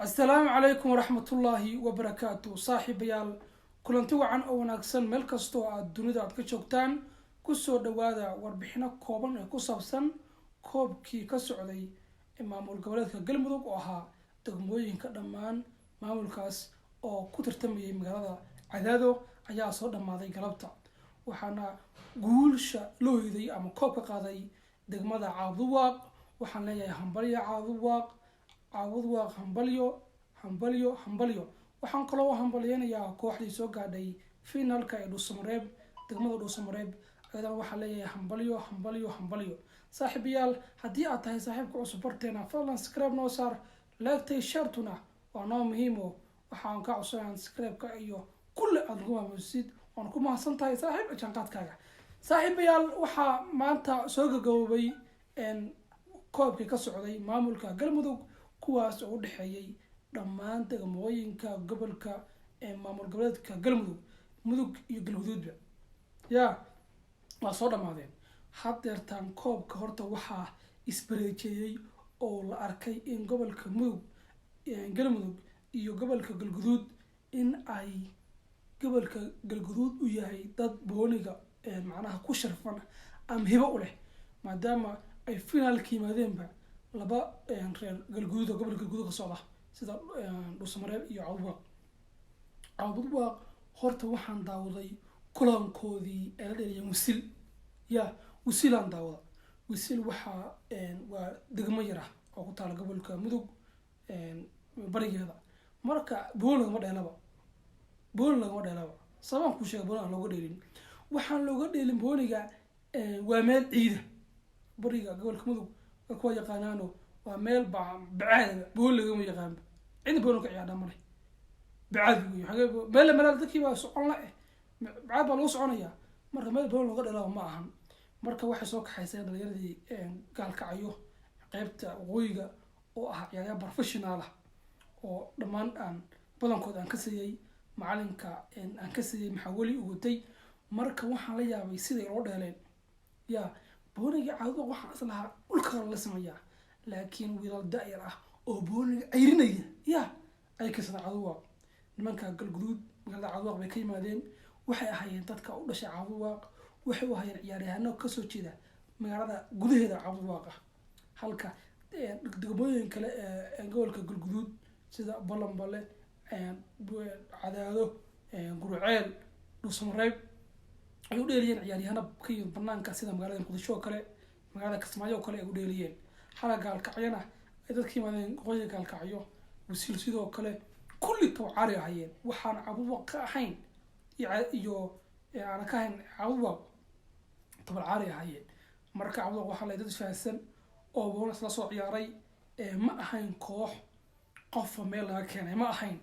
السلام عليكم ورحمة الله وبركاته صاحب يال كلنتي وعن أو ناقصن ملك كستو الدنيا كشوكتان كسر دوادا وربحنا كوبان كوسابسن كوب كي كسعودي إمام الجولات كجلمدوك أوها تجمعين كدمان مامل كاس أو كتر تمي مجردا عدادو أجا صودا ماضي قلبتا وحنا قولش لويدي أما كوب قاضي دجمدا عضواق وحنا يا همبريا عضواق عوض همبليو waxaan kaloo hambalyeynaya kooxdii soo gaadhay finalka ee Dhuusamareeb degmada Dhuusamareeb ayadana waxa leeyahay hambalyo saaxiibayaal hadii aad tahay saaxiibka cusub barteena fadlan subscribe noo saar like share-tuna waa noo muhiim waxaan ka codsanayaa subscribe-ka iyo kulli aad ugu maamusid waan ku mahadsantahay saaxiib janqadkaaga saaxiibayaal waxa maanta soo gabagabay koobkii ka socday maamulka Galmudug kuwaas oo u dhaxeeyay dhammaan degmooyinka gobolka ee maamul goboleedka Galmudug mudug iyo galguduudba waa soo dhamaadeen hadeertan koobka horta waxa isbareeyay oo la arkay in gobolka mudug Galmudug iyo gobolka galguduud in ay gobolka galguduud u yahay dad booniga macnaha ku sharfan am hibo u leh maadaama ay finalkii maadeenba laba reer galguduud gobolka galguduud ka socda sida Dhuusamareeb iyo Cawdwaaq horta waxaan daawaday kulankoodii ee la dheeliyay wasiilan daawada wasiil waxa waa degmo yar ah oo ku taal gobolka mudug barigeeda marka bool lagama dheelaba sabab ku sheegay bool aan looga dheelin waxaan looga dheelin booliga waa meel ciida bariga gobolka mudug kuwa yaqaanaano waa meel bacaad bool lagama yaqaan cid bool ka ciyaar male bacaad iyo meel dadkii baa socon la bacaad baa loo soconaya marka meel bool looga dheelaa ma ahan marka waxa soo kaxaysay dhalinyardii gaalkacayo qaybta waqooyiga oo ah ciyaar professional ah oo dhamaan aan badankood aan ka siiyay macalinka aan ka siiyay maxawali ugutay marka waxaan la yaabay sida loo dheeleen booniga caado waxaan islaha dhulka la sameeyaa laakiin wiilal daayar ah oo booniga ayrinaya ay ka soo caado nimanka galguduud magaalada caado bay ka yimaadeen waxay ahaayeen dadka u dhashay caado waxay u ahaayeen ciyaaryahanno ka soo jeeda magaalada gudaheeda caado halka degmooyin kale ee gobolka galguduud sida Balanbale Cadaado Gurceel Dhuusamareeb ay u dheeliyeen ciyaaryahanno ka yimid banaanka sida magaalada Muqdisho kale magaalada Kismaayo kale ay u dheeliyeen xalaq gaalkacyana ay dadkii maadeen qoyska gaalkacyo wasiil sidoo kale kulli tawcaari ahayeen waxaan cabuwa ka ahayn iyo aan ka ahayn cabuwa tawcaari ahayeen marka cabuwa waxa la dad faahsan oo boonus la soo ciyaaray ma ahayn koox qof meel laga keenay ma ahayn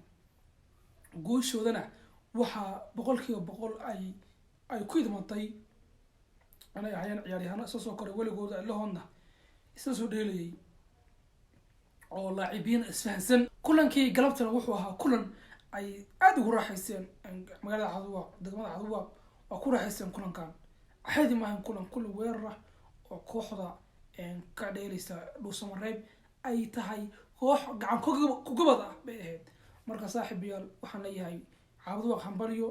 gooshoodana waxa 100% ay ku idmatay anay ahayeen ciyaaryahanno soo koray waligooda lahoodna isla soo dheelayay oo laacibiin isfahansan kulankii galabtana wuxuu ahaa kulan ay aad ugu raaxaysteen magaalada Cawdwaaq degmada Cawdwaaq oo ku raaxaysteen kulankan axadi maahan kulan weerar oo kooxda ka dheelaysa Dhuusamareeb ay tahay koox gacan ku gabad ah bay ahayd marka saaxiibayaal waxaan leeyahay Cawdwaaq hambalyo